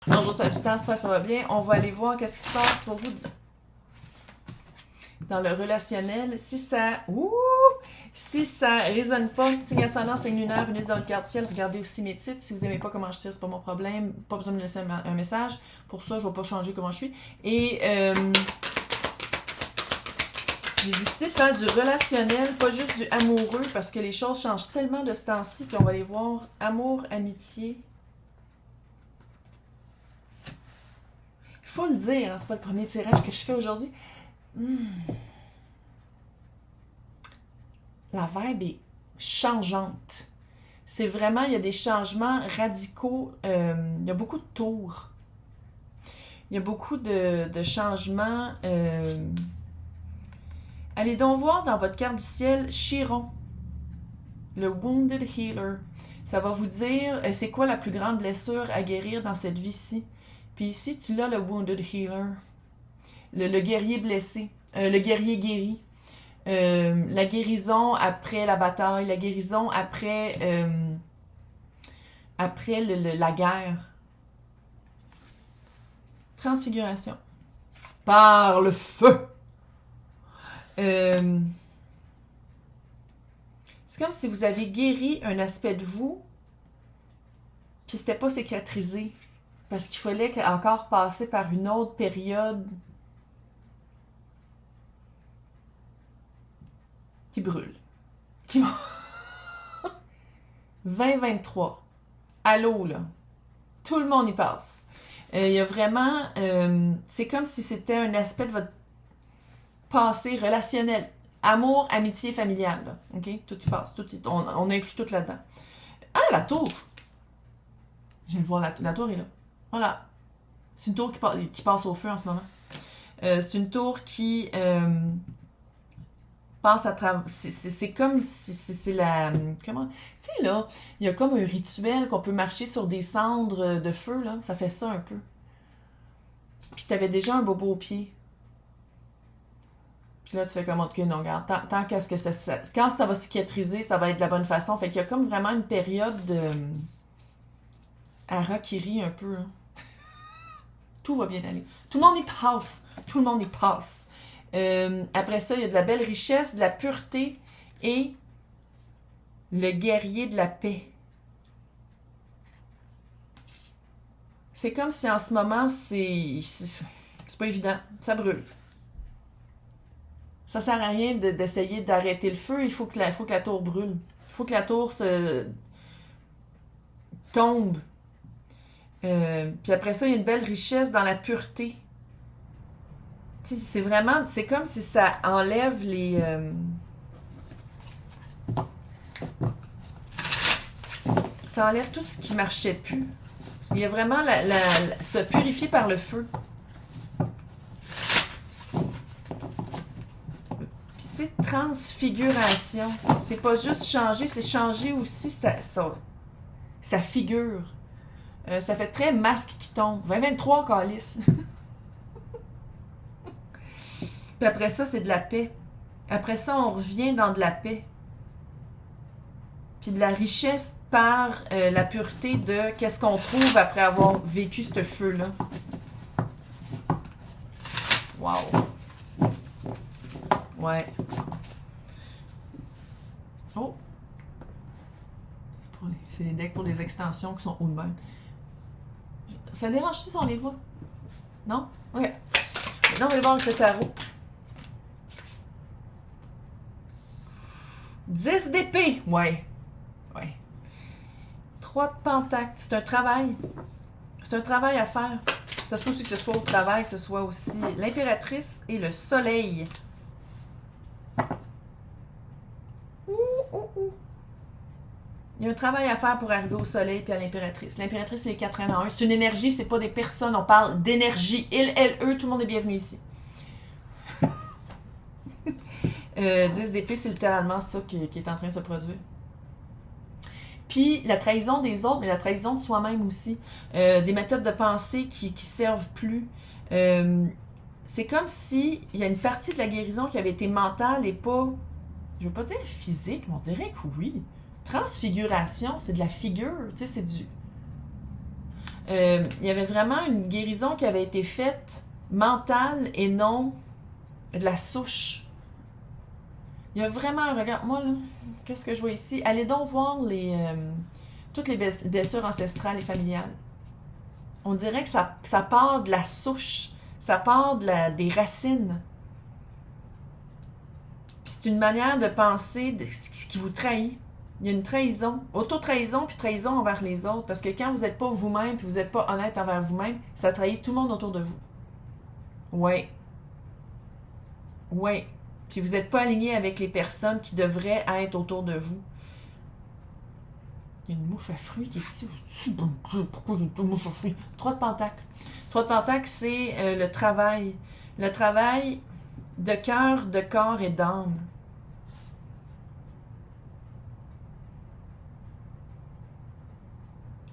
Bonjour Sagittaire, ça va bien? On va aller voir qu'est-ce qui se passe pour vous dans le relationnel. Si ça résonne pas, signe ascendant, signe lunaire, Vénus dans le quart ciel, regardez aussi mes titres. Si vous n'aimez pas comment je tire, c'est pas mon problème. Pas besoin de me laisser un message. Pour ça, je vais pas changer comment je suis. Et j'ai décidé de faire du relationnel, pas juste du amoureux, parce que les choses changent tellement de ce temps-ci, puis on va aller voir amour, amitié. Il faut le dire, hein, c'est pas le premier tirage que je fais aujourd'hui. La vibe est changeante. C'est vraiment, il y a des changements radicaux. Il y a beaucoup de tours. Il y a beaucoup de changements. Allez donc voir dans votre carte du ciel Chiron, le Wounded Healer. Ça va vous dire c'est quoi la plus grande blessure à guérir dans cette vie-ci. Puis ici, tu l'as, le Wounded Healer. Le guerrier blessé. Le guerrier guéri. La guérison après la bataille. La guérison après la guerre. Transfiguration. Par le feu. C'est comme si vous avez guéri un aspect de vous, puis c'était pas cicatrisé. Parce qu'il fallait encore passer par une autre période qui brûle. 2023. Allô, là. Tout le monde y passe. Il y a vraiment... c'est comme si c'était un aspect de votre passé relationnel. Amour, amitié, familial. Là. OK? Tout y passe. On inclut tout là-dedans. Ah, la tour! Je viens de voir la tour est là. Voilà. C'est une tour qui passe au feu en ce moment. C'est une tour qui passe à travers... C'est comme si c'est la... Comment? Tu sais, là, il y a comme un rituel qu'on peut marcher sur des cendres de feu, là. Ça fait ça un peu. Puis t'avais déjà un bobo au pied. Puis là, tu fais comme, ok, non, regarde, tant qu'à ce que ça... Quand ça va cicatriser, ça va être de la bonne façon. Fait qu'il y a comme vraiment une période de... Harakiri un peu, hein. Tout va bien aller. Tout le monde y passe. Tout le monde y passe. Après ça, il y a de la belle richesse, de la pureté et le guerrier de la paix. C'est comme si en ce moment, c'est pas évident. Ça brûle. Ça sert à rien d'essayer d'arrêter le feu. Il faut que la tour brûle. Il faut que la tour se tombe. Puis après ça, il y a une belle richesse dans la pureté. C'est vraiment... C'est comme si ça enlève les... ça enlève tout ce qui marchait plus. Il y a vraiment se purifier par le feu. Puis tu sais, transfiguration. C'est pas juste changer, c'est changer aussi sa figure. Ça fait très masque qui tombe. 2023, calice. Puis après ça, c'est de la paix. Après ça, on revient dans de la paix. Puis de la richesse par la pureté de qu'est-ce qu'on trouve après avoir vécu ce feu-là. Wow. Ouais. Oh. C'est les decks pour les extensions qui sont hauts de même. Ça dérange-tu si on les voit? Non? Ok. Maintenant, on va aller voir avec le tarot. 10 d'épée. Ouais. 3 de pentacle. C'est un travail. C'est un travail à faire. Ça se peut aussi que ce soit au travail, que ce soit aussi l'impératrice et le soleil. Il y a un travail à faire pour arriver au soleil puis à l'impératrice. L'impératrice, c'est les 4 ans en 1. C'est une énergie, c'est pas des personnes. On parle d'énergie. Il, elle, eux, tout le monde est bienvenu ici. 10 d'épée, c'est littéralement ça qui est en train de se produire. Puis la trahison des autres, mais la trahison de soi-même aussi. Des méthodes de pensée qui servent plus. C'est comme si il y a une partie de la guérison qui avait été mentale et pas... Je veux pas dire physique, mais on dirait que oui. Transfiguration, c'est de la figure, tu sais, c'est du... Il y avait vraiment une guérison qui avait été faite mentale et non de la souche. Il y a vraiment un regard. Moi, là, qu'est-ce que je vois ici? Allez donc voir toutes les blessures ancestrales et familiales. On dirait que ça part de la souche, ça part des racines. Puis c'est une manière de penser de ce qui vous trahit. Il y a une trahison, auto-trahison puis trahison envers les autres. Parce que quand vous n'êtes pas vous-même puis vous n'êtes pas honnête envers vous-même, ça trahit tout le monde autour de vous. Ouais. Ouais. Puis vous n'êtes pas aligné avec les personnes qui devraient être autour de vous. Il y a une mouche à fruits qui est ici. Pourquoi il y a une mouche à fruits? 3 de pentacles. 3 de pentacles, c'est le travail. Le travail de cœur, de corps et d'âme.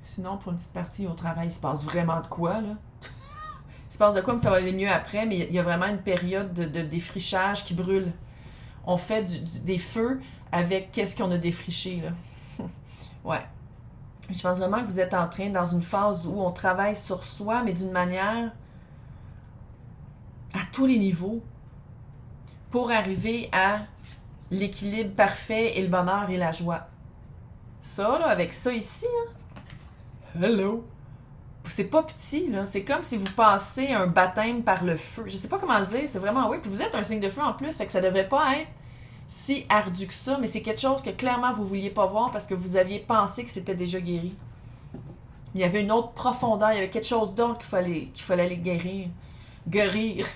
Sinon, pour une petite partie au travail, il se passe vraiment de quoi, là? Il se passe de quoi, mais ça va aller mieux après, mais il y a vraiment une période de défrichage qui brûle. On fait des feux avec qu'est-ce qu'on a défriché, là. Ouais. Je pense vraiment que vous êtes en train, dans une phase où on travaille sur soi, mais d'une manière à tous les niveaux, pour arriver à l'équilibre parfait et le bonheur et la joie. Ça, là, avec ça ici, hein? Hello! C'est pas petit, là. C'est comme si vous passez un baptême par le feu. Je sais pas comment le dire, c'est vraiment oui. Puis vous êtes un signe de feu en plus, fait que ça devrait pas être si ardu que ça, mais c'est quelque chose que clairement vous vouliez pas voir parce que vous aviez pensé que c'était déjà guéri. Il y avait une autre profondeur, il y avait quelque chose d'autre qu'il fallait aller guérir. Guérir.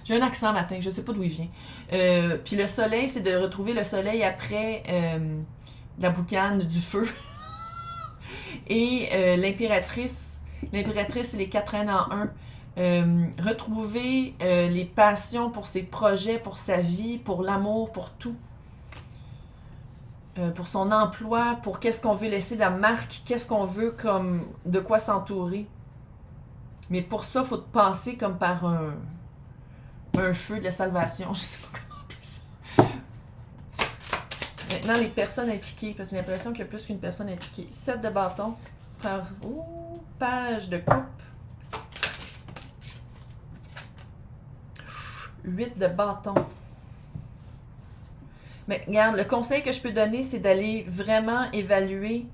J'ai un accent matin, je sais pas d'où il vient. Puis le soleil, c'est de retrouver le soleil après la boucane du feu. Et l'impératrice, c'est les 4 reines en un. Retrouver les passions pour ses projets, pour sa vie, pour l'amour, pour tout. Pour son emploi, pour qu'est-ce qu'on veut laisser de la marque, qu'est-ce qu'on veut comme de quoi s'entourer. Mais pour ça, il faut passer comme par un feu de la salvation. Je sais pas comment appeler ça. Maintenant, les personnes impliquées, parce que j'ai l'impression qu'il y a plus qu'une personne impliquée. 7 de bâton, page de coupe. 8 de bâton. Mais regarde, le conseil que je peux donner, c'est d'aller vraiment évaluer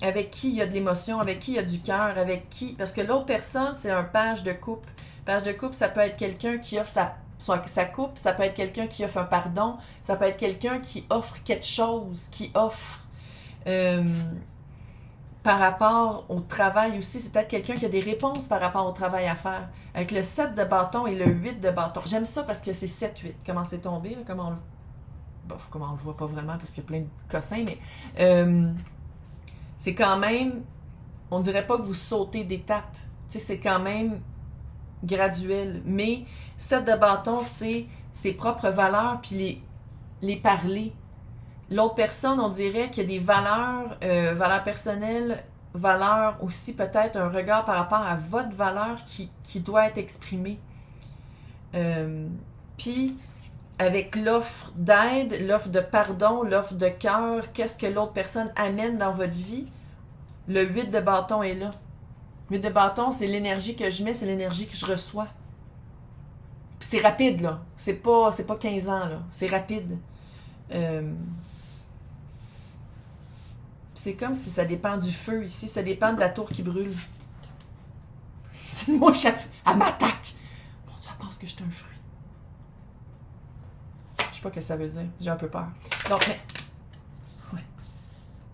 avec qui il y a de l'émotion, avec qui il y a du cœur, avec qui... Parce que l'autre personne, c'est un page de coupe. Page de coupe, ça peut être quelqu'un qui offre sa coupe, ça peut être quelqu'un qui offre un pardon, ça peut être quelqu'un qui offre quelque chose, qui offre... par rapport au travail aussi, c'est peut-être quelqu'un qui a des réponses par rapport au travail à faire. Avec le 7 de bâton et le 8 de bâton. J'aime ça parce que c'est 7-8. Comment c'est tombé, là? Comment on le voit pas vraiment parce qu'il y a plein de cossins, mais c'est quand même, on dirait pas que vous sautez d'étape. Tu sais, c'est quand même graduel. Mais 7 de bâton, c'est ses propres valeurs puis les parler. L'autre personne, on dirait qu'il y a des valeurs personnelles, valeurs aussi peut-être un regard par rapport à votre valeur qui doit être exprimée. Puis, avec l'offre d'aide, l'offre de pardon, l'offre de cœur, qu'est-ce que l'autre personne amène dans votre vie, le 8 de bâton est là. Le 8 de bâton, c'est l'énergie que je mets, c'est l'énergie que je reçois. Puis c'est rapide, là. C'est pas 15 ans, là. C'est rapide. C'est comme si ça dépend du feu ici, ça dépend de la tour qui brûle. C'est une mouche, elle m'attaque. Mon Dieu, elle pense que je suis un fruit. Je sais pas ce que ça veut dire, j'ai un peu peur. Donc, mais... Ouais.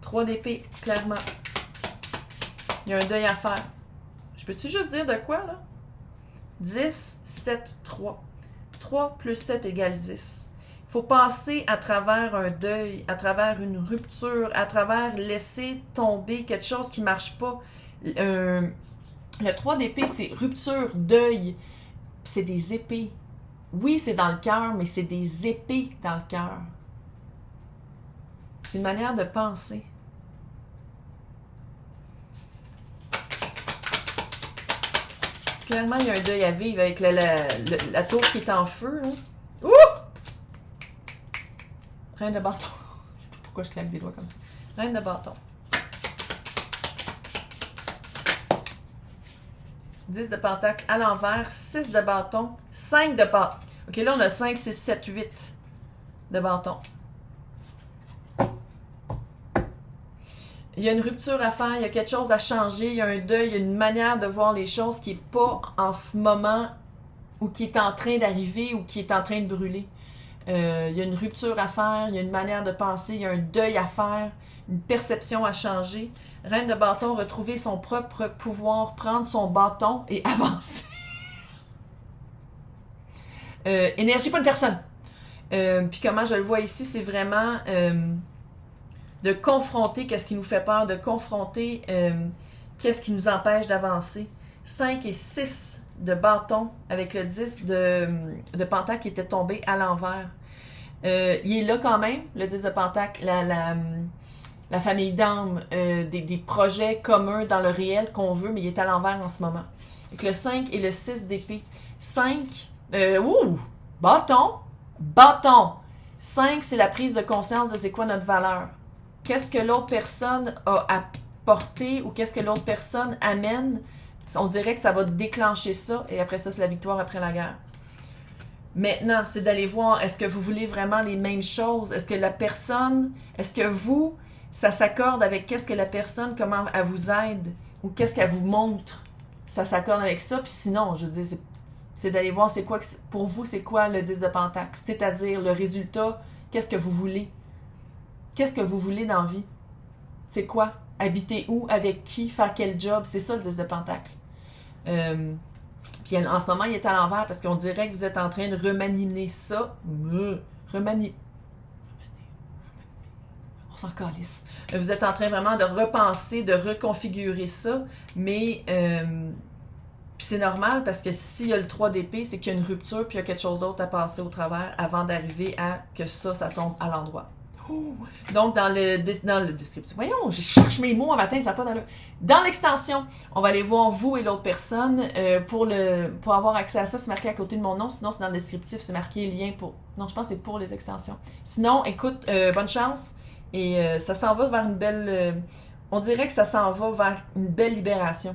3 d'épée, clairement. Il y a un deuil à faire. Je peux-tu juste dire de quoi, là? 10, 7, 3. 3 plus 7 égale 10. Il faut passer à travers un deuil, à travers une rupture, à travers laisser tomber quelque chose qui ne marche pas. Le 3 d'épée, c'est rupture, deuil. C'est des épées. Oui, c'est dans le cœur, mais c'est des épées dans le cœur. C'est une manière de penser. Clairement, il y a un deuil à vivre avec la tour qui est en feu. Là. Ouh! Reine de bâton. Je sais pas pourquoi je claque des doigts comme ça. Reine de bâton. 10 de pentacle à l'envers, 6 de bâton, 5 de bâton. OK, là, on a 5, 6, 7, 8 de bâton. Il y a une rupture à faire, il y a quelque chose à changer, il y a un deuil, il y a une manière de voir les choses qui n'est pas en ce moment ou qui est en train d'arriver ou qui est en train de brûler. Il y a une rupture à faire, il y a une manière de penser, il y a un deuil à faire, une perception à changer. Reine de bâton, retrouver son propre pouvoir, prendre son bâton et avancer. Énergie, pas une personne. Puis comment je le vois ici, c'est vraiment de confronter qu'est-ce qui nous fait peur, de confronter qu'est-ce qui nous empêche d'avancer. 5 et 6 de bâton avec le 10 de pentacle qui était tombé à l'envers. Il est là quand même, le 10 de pentacle, la famille d'âme, des projets communs dans le réel qu'on veut, mais il est à l'envers en ce moment. Avec le 5 et le 6 d'épée. 5, bâton. 5, c'est la prise de conscience de c'est quoi notre valeur. Qu'est-ce que l'autre personne a apporté ou qu'est-ce que l'autre personne amène. On dirait que ça va déclencher ça et après ça, c'est la victoire après la guerre. Maintenant, c'est d'aller voir, est-ce que vous voulez vraiment les mêmes choses? Est-ce que vous, ça s'accorde avec qu'est-ce que la personne, comment elle vous aide ou qu'est-ce qu'elle vous montre? Ça s'accorde avec ça, puis sinon, je veux dire, c'est d'aller voir c'est quoi, pour vous, c'est quoi le 10 de pentacle? C'est-à-dire le résultat, qu'est-ce que vous voulez? Qu'est-ce que vous voulez dans la vie? C'est quoi? Habiter où? Avec qui? Faire quel job? C'est ça le 10 de pentacle. Puis en ce moment, il est à l'envers parce qu'on dirait que vous êtes en train de remanier ça. On s'en calisse. Vous êtes en train vraiment de repenser, de reconfigurer ça, mais puis c'est normal parce que s'il y a le 3 d'épée, c'est qu'il y a une rupture puis il y a quelque chose d'autre à passer au travers avant d'arriver à que ça tombe à l'endroit. Donc, dans le descriptif, voyons, je cherche mes mots un matin, ça n'a pas d'allure. Dans l'extension, on va aller voir vous et l'autre personne. Pour avoir accès à ça, c'est marqué à côté de mon nom. Sinon, c'est dans le descriptif, c'est marqué lien pour... Non, je pense que c'est pour les extensions. Sinon, écoute, bonne chance. Et ça s'en va vers une belle... on dirait que ça s'en va vers une belle libération.